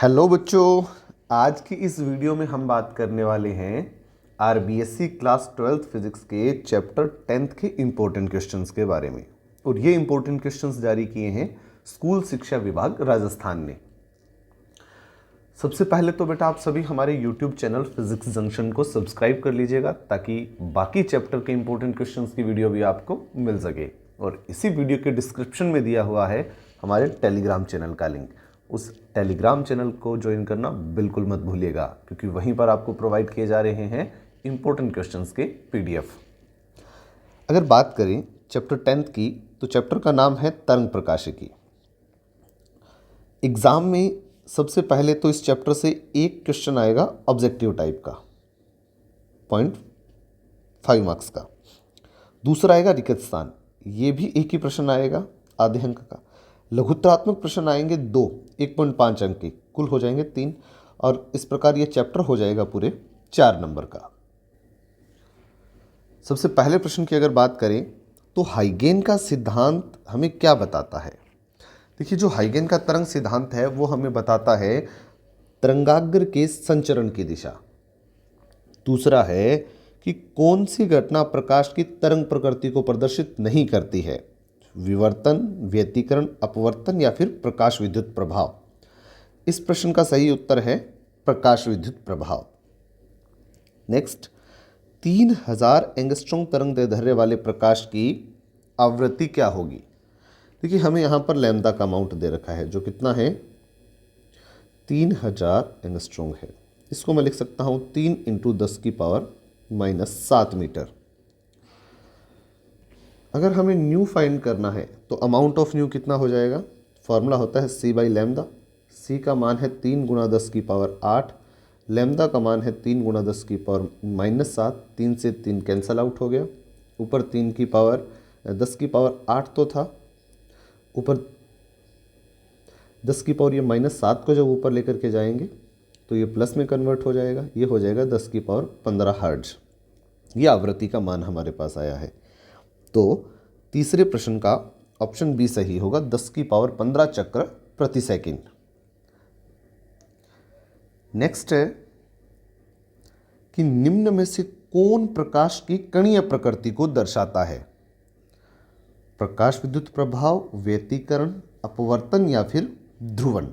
Hello बच्चों, आज की इस वीडियो में हम बात करने वाले हैं आरबीएससी क्लास 12th फिजिक्स के चैप्टर 10th के इम्पोर्टेंट क्वेश्चंस के बारे में। और ये इम्पोर्टेंट क्वेश्चंस जारी किए हैं स्कूल शिक्षा विभाग राजस्थान ने। सबसे पहले तो बेटा आप सभी हमारे यूट्यूब चैनल फिजिक्स जंक्शन को सब्सक्राइब कर लीजिएगा ताकि बाकी चैप्टर के इम्पोर्टेंट क्वेश्चंस की वीडियो भी आपको मिल सके। और इसी वीडियो के डिस्क्रिप्शन में दिया हुआ है हमारे टेलीग्राम चैनल का लिंक। उस टेलीग्राम चैनल को ज्वाइन करना बिल्कुल मत भूलिएगा, क्योंकि वहीं पर आपको प्रोवाइड किए जा रहे हैं इम्पोर्टेंट क्वेश्चंस के पीडीएफ। अगर बात करें चैप्टर 10th की, तो चैप्टर का नाम है तरंग प्रकाशिकी। एग्जाम में सबसे पहले तो इस चैप्टर से एक क्वेश्चन आएगा ऑब्जेक्टिव टाइप का, 0.5 मार्क्स का। दूसरा आएगा रिक्त स्थान, ये भी एक ही प्रश्न आएगा आधे अंक का। लघुत्तरात्मक प्रश्न आएंगे 2, 1.5 अंक के, कुल हो जाएंगे 3। और इस प्रकार ये चैप्टर हो जाएगा पूरे 4 नंबर का। सबसे पहले प्रश्न की अगर बात करें तो हाइगेन का सिद्धांत हमें क्या बताता है। देखिए, जो हाइगेन का तरंग सिद्धांत है वो हमें बताता है तरंगाग्र के संचरण की दिशा। दूसरा है कि कौन सी घटना प्रकाश की तरंग प्रकृति को प्रदर्शित नहीं करती है, विवर्तन, व्यतिकरण, अपवर्तन या फिर प्रकाश विद्युत प्रभाव। इस प्रश्न का सही उत्तर है प्रकाश विद्युत प्रभाव। नेक्स्ट, 3000 एंगस्ट्रॉम तरंग दैर्ध्य वाले प्रकाश की आवृत्ति क्या होगी। देखिए, हमें यहाँ पर लैम्डा का अमाउंट दे रखा है जो कितना है, 3000 एंगस्ट्रॉम है। इसको मैं लिख सकता हूँ 3 × 10⁻⁻7 मीटर। अगर हमें न्यू फाइंड करना है तो अमाउंट ऑफ न्यू कितना हो जाएगा, फॉर्मूला होता है c/λ। c का मान है 3 × 10⁸, लैम्डा का मान है 3 × 10⁻⁻7। 3 से 3 कैंसल आउट हो गया, ऊपर 10⁸ तो था, ऊपर 10⁻⁻7 को जब ऊपर लेकर के जाएंगे तो ये प्लस में कन्वर्ट हो जाएगा, ये हो जाएगा 10⁻15 हर्ट्ज। ये आवृत्ति का मान हमारे पास आया है। तो तीसरे प्रश्न का ऑप्शन बी सही होगा, 10⁻15 चक्र प्रति सेकंड। नेक्स्ट है कि निम्न में से कौन प्रकाश की कणीय प्रकृति को दर्शाता है, प्रकाश विद्युत प्रभाव, व्यतिकरण, अपवर्तन या फिर ध्रुवण।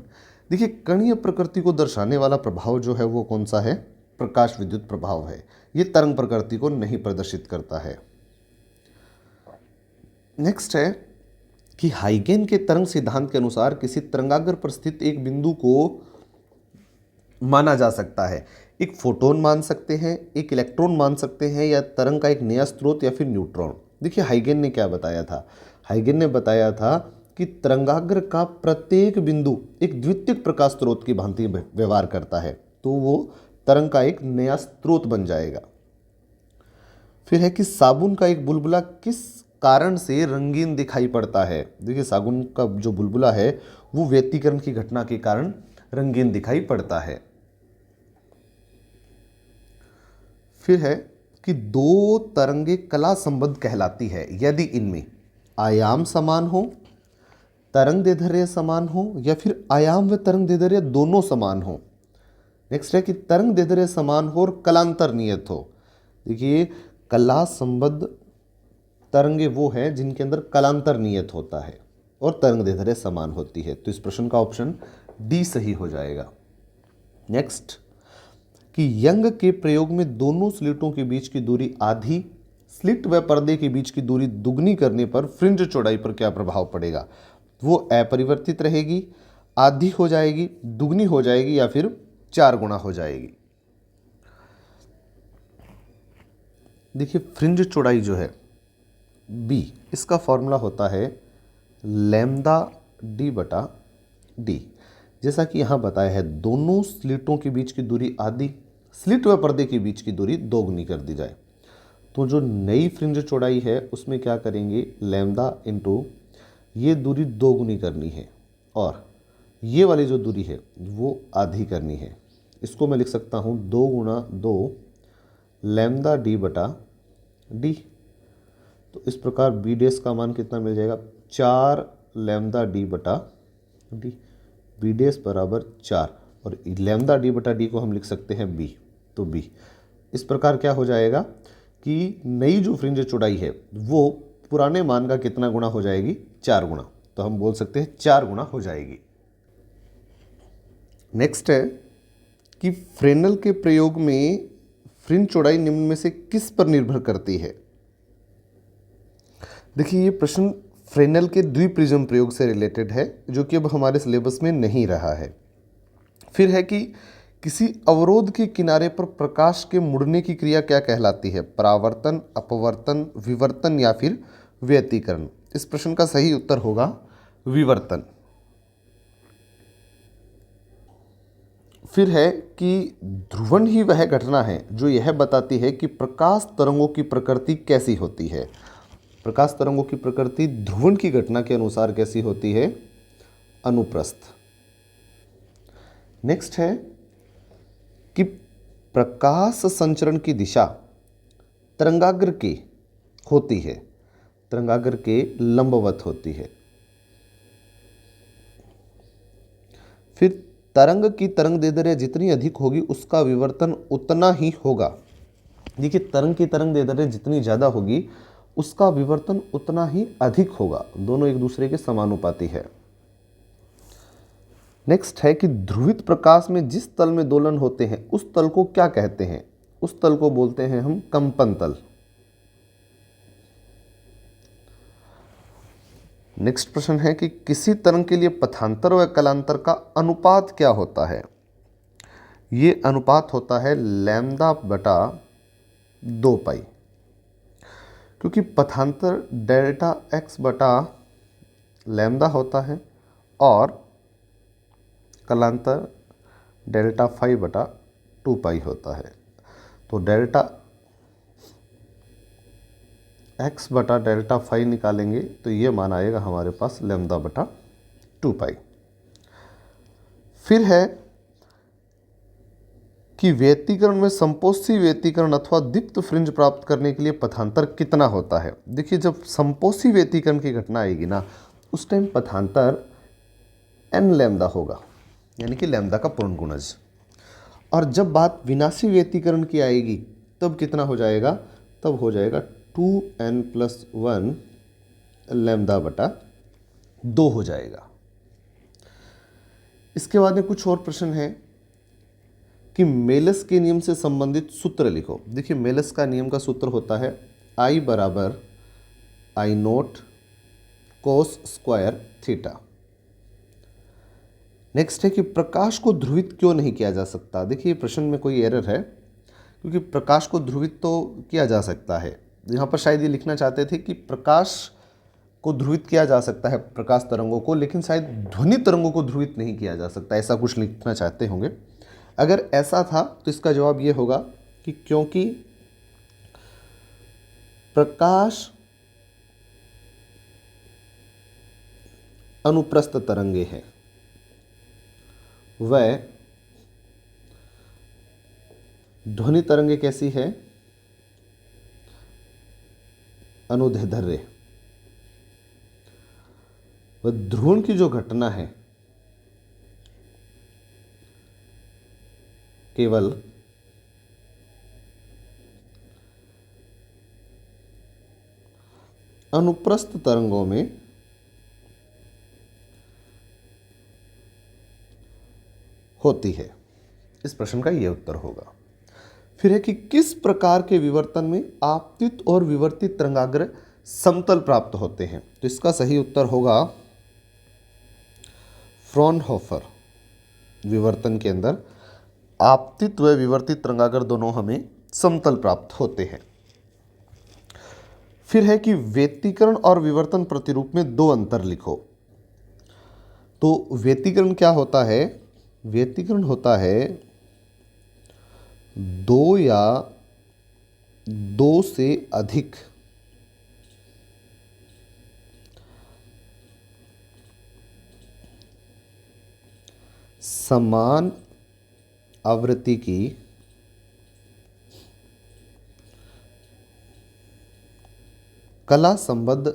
देखिए, कणीय प्रकृति को दर्शाने वाला प्रभाव जो है वो कौन सा है, प्रकाश विद्युत प्रभाव है। ये तरंग प्रकृति को नहीं प्रदर्शित करता है। नेक्स्ट है कि हाइगेन के तरंग सिद्धांत के अनुसार किसी तरंगाग्र पर स्थित एक बिंदु को माना जा सकता है। एक फोटोन मान सकते हैं, एक इलेक्ट्रॉन मान सकते हैं, या तरंग का एक नया स्रोत या फिर न्यूट्रॉन। देखिए, हाइगेन ने क्या बताया था, हाइगेन ने बताया था कि तरंगाग्र का प्रत्येक बिंदु एक द्वितीयक प्रकाश स्रोत की भांति व्यवहार करता है, तो वो तरंग का एक नया स्रोत बन जाएगा। फिर है कि साबुन का एक बुलबुला किस कारण से रंगीन दिखाई पड़ता है। देखिए, साबुन का जो बुलबुला है वो व्यतिकरण की घटना के कारण रंगीन दिखाई पड़ता है। फिर है कि 2 तरंगे कला संबद्ध कहलाती है यदि इनमें आयाम समान हो, तरंग दैर्ध्य समान हो, या फिर आयाम व तरंग दैर्ध्य दोनों समान हो। नेक्स्ट है कि तरंग दैर्ध्य समान हो और कलांतर नियत हो। देखिए, कला संबद्ध तरंगे वो हैं जिनके अंदर कलांतर नियत होता है और तरंग दैर्ध्य समान होती है। तो इस प्रश्न का ऑप्शन डी सही हो जाएगा। नेक्स्ट, कि यंग के प्रयोग में दोनों स्लिटों के बीच की दूरी आधी, स्लिट व पर्दे के बीच की दूरी दुगनी करने पर फ्रिंज चौड़ाई पर क्या प्रभाव पड़ेगा। वो अपरिवर्तित रहेगी, आधी हो जाएगी, दुगनी हो जाएगी, या फिर 4 गुना हो जाएगी। देखिए, फ्रिंज चौड़ाई जो है बी, इसका फॉर्मूला होता है λ/d। जैसा कि यहाँ बताया है, दोनों स्लिटों के बीच की दूरी आधी, स्लिट व पर्दे के बीच की दूरी दोगुनी कर दी जाए। तो जो नई फ्रिंज चौड़ाई है उसमें क्या करेंगे, λ ये दूरी दोगुनी करनी है और ये वाली जो दूरी है वो आधी करनी है। इसको मैं लिख सकता हूँ 2 × 2 λd/d। तो इस प्रकार बी डेस का मान कितना मिल जाएगा, 4 λd/d। बी डेस बराबर 4। और लैम्डा डी बटा डी को हम लिख सकते हैं बी, तो बी। इस प्रकार क्या हो जाएगा कि नई जो फ्रिंज चौड़ाई है वो पुराने मान का कितना गुना हो जाएगी, 4 गुना, तो हम बोल सकते हैं 4 गुना हो जाएगी। नेक्स्ट है कि फ्रेनल के प्रयोग में फ्रिंज चौड़ाई निम्न में से किस पर निर्भर करती है। देखिए ये प्रश्न फ्रेनल के द्विप्रिज्म प्रयोग से रिलेटेड है, जो कि अब हमारे सिलेबस में नहीं रहा है। फिर है कि किसी अवरोध के किनारे पर प्रकाश के मुड़ने की क्रिया क्या कहलाती है, परावर्तन, अपवर्तन, विवर्तन या फिर व्यतिकरण। इस प्रश्न का सही उत्तर होगा विवर्तन। फिर है कि ध्रुवण ही वह घटना है जो यह बताती है कि प्रकाश तरंगों की प्रकृति कैसी होती है। प्रकाश तरंगों की प्रकृति ध्रुवण की घटना के अनुसार कैसी होती है, अनुप्रस्थ। नेक्स्ट है कि प्रकाश संचरण की दिशा तरंगाग्र की होती है, तरंगाग्र के लंबवत होती है। फिर तरंग की तरंग दैर्ध्य जितनी अधिक होगी उसका विवर्तन उतना ही होगा। देखिए तरंग की तरंग दैर्ध्य जितनी ज़्यादा होगी उसका विवर्तन उतना ही अधिक होगा, दोनों एक दूसरे के समानुपाती है। नेक्स्ट है कि ध्रुवित प्रकाश में जिस तल में दोलन होते हैं उस तल को क्या कहते हैं, उस तल को बोलते हैं हम कंपन तल। नेक्स्ट प्रश्न है कि किसी तरंग के लिए पथांतर व कलांतर का अनुपात क्या होता है। ये अनुपात होता है लैम्डा बटा 2 पाई, क्योंकि पथांतर डेल्टा एक्स बटा लैम्डा होता है और कलांतर डेल्टा फाई बटा 2 पाई होता है। तो डेल्टा एक्स बटा डेल्टा फाई निकालेंगे तो ये मान आएगा हमारे पास लैम्डा बटा 2 पाई। फिर है कि व्यतिकरण में संपोषी व्यतिकरण अथवा दीप्त फ्रिंज प्राप्त करने के लिए पथांतर कितना होता है। देखिए जब संपोषी व्यतिकरण की घटना आएगी ना उस टाइम पथांतर n लैम्डा होगा, यानी कि लैम्डा का पूर्ण गुणज। और जब बात विनाशी व्यतिकरण की आएगी तब कितना हो जाएगा, तब हो जाएगा 2n+1 लैम्डा बटा 2 हो जाएगा। इसके बाद में कुछ और प्रश्न है कि मेलस के नियम से संबंधित सूत्र लिखो। देखिए मेलस का नियम का सूत्र होता है I बराबर I0 cos square theta. Next है कि प्रकाश को ध्रुवित क्यों नहीं किया जा सकता। देखिए प्रश्न में कोई एरर है, क्योंकि प्रकाश को ध्रुवित तो किया जा सकता है। यहाँ पर शायद ये लिखना चाहते थे कि प्रकाश को ध्रुवित किया जा सकता है, प्रकाश तरंगों को, लेकिन शायद ध्वनि तरंगों को ध्रुवित नहीं किया जा सकता, ऐसा कुछ लिखना चाहते होंगे। अगर ऐसा था तो इसका जवाब ये होगा कि क्योंकि प्रकाश अनुप्रस्थ तरंगे हैं, वह ध्वनि तरंगे कैसी है, अनुदैर्ध्य। वह ध्रुवण की जो घटना है केवल अनुप्रस्थ तरंगों में होती है। इस प्रश्न का यह उत्तर होगा। फिर है कि किस प्रकार के विवर्तन में आपतित और विवर्तित तरंगाग्र समतल प्राप्त होते हैं। तो इसका सही उत्तर होगा फ्रॉनहोफर विवर्तन के अंदर आपतित व विवर्तित तरंगाग्र दोनों हमें समतल प्राप्त होते हैं। फिर है कि व्यतिकरण और विवर्तन प्रतिरूप में 2 अंतर लिखो। तो व्यतिकरण क्या होता है, व्यतिकरण होता है 2 या 2 से अधिक समान आवृत्ति की कला संबद्ध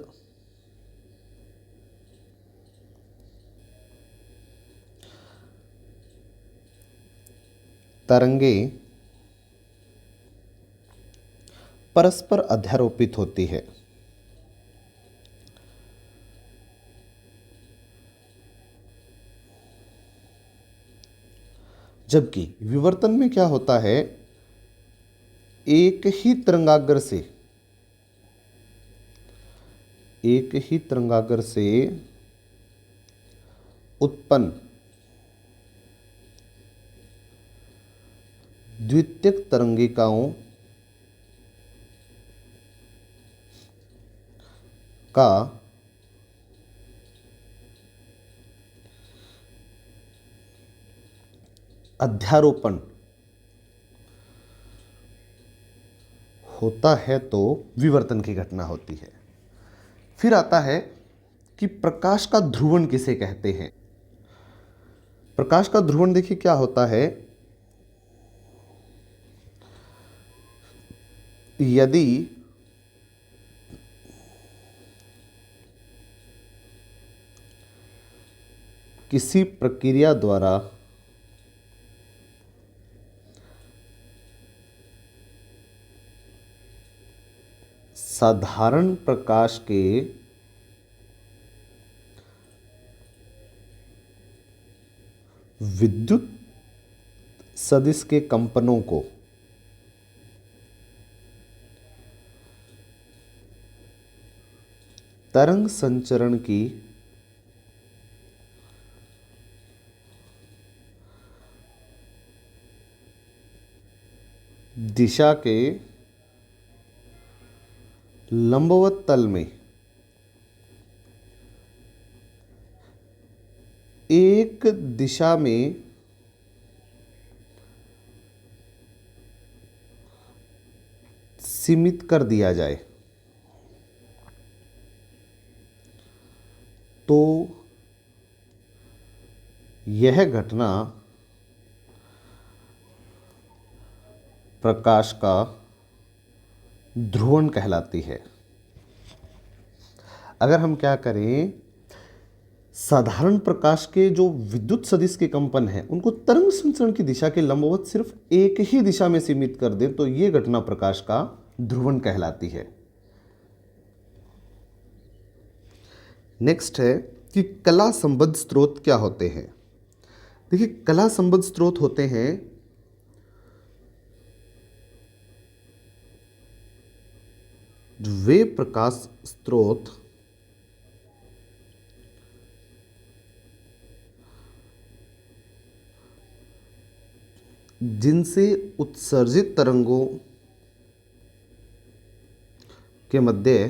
तरंगे परस्पर अध्यारोपित होती है। जबकि विवर्तन में क्या होता है, एक ही तरंगाग्र से उत्पन्न द्वितीयक तरंगिकाओं का अध्यारोपण होता है तो विवर्तन की घटना होती है। फिर आता है कि प्रकाश का ध्रुवण किसे कहते हैं। प्रकाश का ध्रुवण देखिए क्या होता है, यदि किसी प्रक्रिया द्वारा साधारण प्रकाश के विद्युत सदिश के कंपनों को तरंग संचरण की दिशा के लंबवत तल में एक दिशा में सीमित कर दिया जाए तो यह घटना प्रकाश का ध्रुवण कहलाती है। अगर हम क्या करें, साधारण प्रकाश के जो विद्युत सदिश के कंपन हैं उनको तरंग संचरण की दिशा के लंबवत सिर्फ एक ही दिशा में सीमित कर दें तो यह घटना प्रकाश का ध्रुवण कहलाती है। नेक्स्ट है कि कला संबद्ध स्रोत क्या होते हैं। देखिए, कला संबद्ध स्रोत होते हैं वे प्रकाश स्रोत जिनसे उत्सर्जित तरंगों के मध्य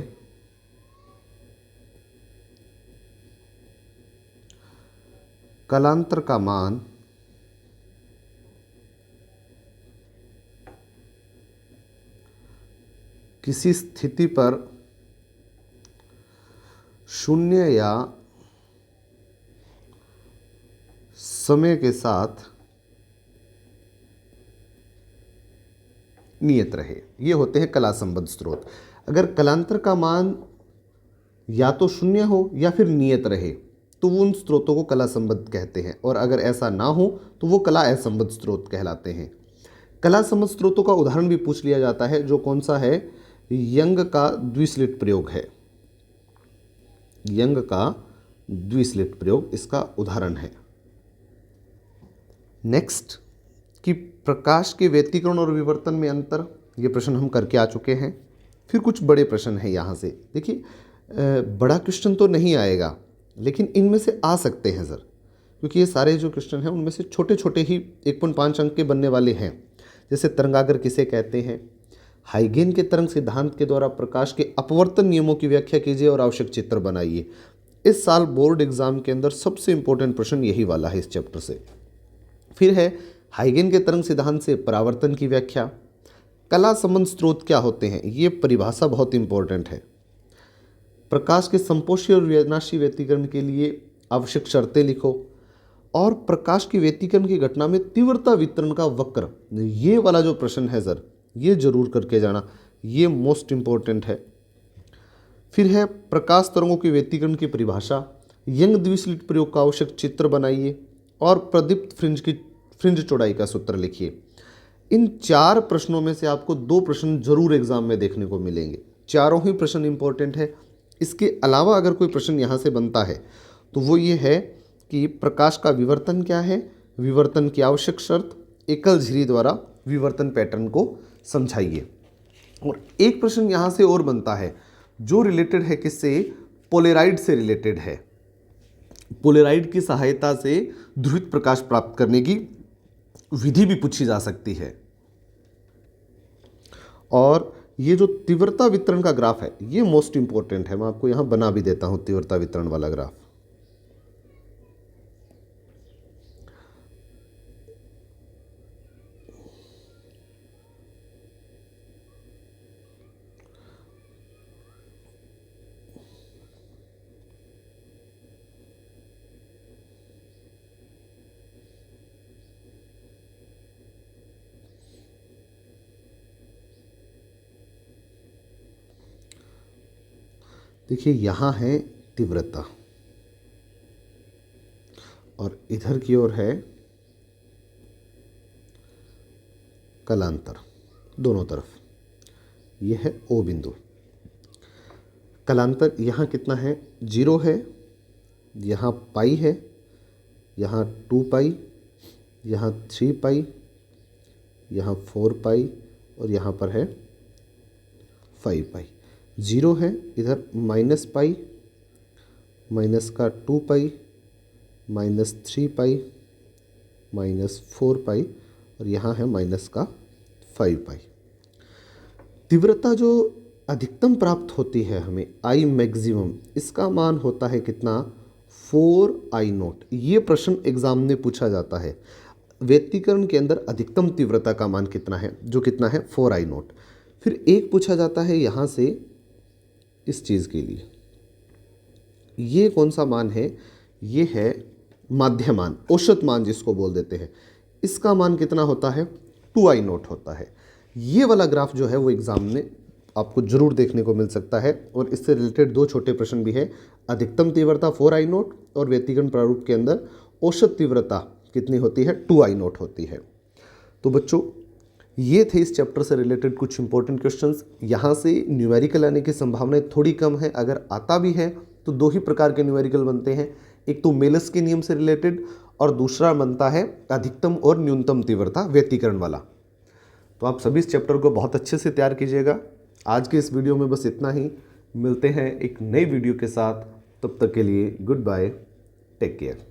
कलांतर का मान किसी स्थिति पर शून्य या समय के साथ नियत रहे, ये होते हैं कला संबद्ध स्रोत। अगर कलांतर का मान या तो शून्य हो या फिर नियत रहे तो वो उन स्रोतों को कला संबद्ध कहते हैं, और अगर ऐसा ना हो तो वो कला असंबद्ध स्रोत कहलाते हैं। कला संबद्ध स्रोतों का उदाहरण भी पूछ लिया जाता है, जो कौन सा है, यंग का द्विस्लिट प्रयोग है। यंग का द्विस्लिट प्रयोग इसका उदाहरण है। नेक्स्ट कि प्रकाश के व्यतिकरण और विवर्तन में अंतर, ये प्रश्न हम करके आ चुके हैं। फिर कुछ बड़े प्रश्न हैं यहाँ से। देखिए, बड़ा क्वेश्चन तो नहीं आएगा लेकिन इनमें से आ सकते हैं सर, क्योंकि ये सारे जो क्वेश्चन हैं उनमें से छोटे छोटे ही 1.5 अंक के बनने वाले हैं। जैसे तरंगाग्र किसे कहते हैं, हाइगेन के तरंग सिद्धांत के द्वारा प्रकाश के अपवर्तन नियमों की व्याख्या कीजिए और आवश्यक चित्र बनाइए। इस साल बोर्ड एग्जाम के अंदर सबसे इंपॉर्टेंट प्रश्न यही वाला है इस चैप्टर से। फिर है हाइगेन के तरंग सिद्धांत से परावर्तन की व्याख्या। कला संबंध स्रोत क्या होते हैं, ये परिभाषा बहुत इंपॉर्टेंट है। प्रकाश के संपोषी और विनाशी व्यतिकरण के लिए आवश्यक शर्तें लिखो, और प्रकाश की व्यतिकरण की घटना में तीव्रता वितरण का वक्र, ये वाला जो प्रश्न है सर, ये जरूर करके जाना, ये मोस्ट इंपॉर्टेंट है। फिर है प्रकाश तरंगों के व्यतिकरण की परिभाषा, यंग द्विस्लिट प्रयोग का आवश्यक चित्र बनाइए और प्रदीप्त फ्रिंज चौड़ाई का सूत्र लिखिए। इन 4 प्रश्नों में से आपको 2 प्रश्न जरूर एग्जाम में देखने को मिलेंगे, चारों ही प्रश्न इंपॉर्टेंट है। इसके अलावा अगर कोई प्रश्न यहाँ से बनता है तो वो ये है कि प्रकाश का विवर्तन क्या है, विवर्तन की आवश्यक शर्त, एकल झिरी द्वारा विवर्तन पैटर्न को समझाइए। और एक प्रश्न यहाँ से और बनता है जो रिलेटेड है किससे, पोलेराइड से रिलेटेड है। पोलेराइड की सहायता से ध्रुवित प्रकाश प्राप्त करने की विधि भी पूछी जा सकती है। और ये जो तीव्रता वितरण का ग्राफ है ये मोस्ट इंपॉर्टेंट है, मैं आपको यहां बना भी देता हूं तीव्रता वितरण वाला ग्राफ। देखिए यहाँ है तीव्रता और इधर की ओर है कलांतर, दोनों तरफ ये है O बिंदु। कलांतर यहाँ कितना है, 0 है, यहाँ पाई है, यहाँ 2 पाई, यहाँ 3 पाई, यहाँ 4 पाई और यहाँ पर है 5 पाई। 0 है, इधर माइनस पाई, माइनस का 2 पाई, माइनस 3 पाई, माइनस 4 पाई और यहाँ है माइनस का 5 पाई। तीव्रता जो अधिकतम प्राप्त होती है हमें, आई मैक्सिमम, इसका मान होता है कितना, 4I0। ये प्रश्न एग्जाम में पूछा जाता है। व्यतिकरण के अंदर अधिकतम तीव्रता का मान कितना है, जो कितना है 4I0। फिर एक पूछा जाता है यहाँ से इस चीज़ के लिए, ये कौन सा मान है, ये है माध्य मान, औसत मान जिसको बोल देते हैं। इसका मान कितना होता है, 2I0 होता है। ये वाला ग्राफ जो है वो एग्जाम में आपको जरूर देखने को मिल सकता है। और इससे रिलेटेड 2 छोटे प्रश्न भी है, अधिकतम तीव्रता 4I0 और व्यतिकरण प्रारूप के अंदर औसत तीव्रता कितनी होती है, 2I0 होती है। तो बच्चों ये थे इस चैप्टर से रिलेटेड कुछ इंपॉर्टेंट क्वेश्चंस। यहाँ से न्यूमेरिकल आने की संभावनाएं थोड़ी कम है, अगर आता भी है तो 2 ही प्रकार के न्यूमेरिकल बनते हैं, एक तो मेलस के नियम से रिलेटेड और दूसरा बनता है अधिकतम और न्यूनतम तीव्रता व्यतिकरण वाला। तो आप सभी इस चैप्टर को बहुत अच्छे से तैयार कीजिएगा। आज के इस वीडियो में बस इतना ही, मिलते हैं एक नई वीडियो के साथ, तब तक के लिए गुड बाय, टेक केयर।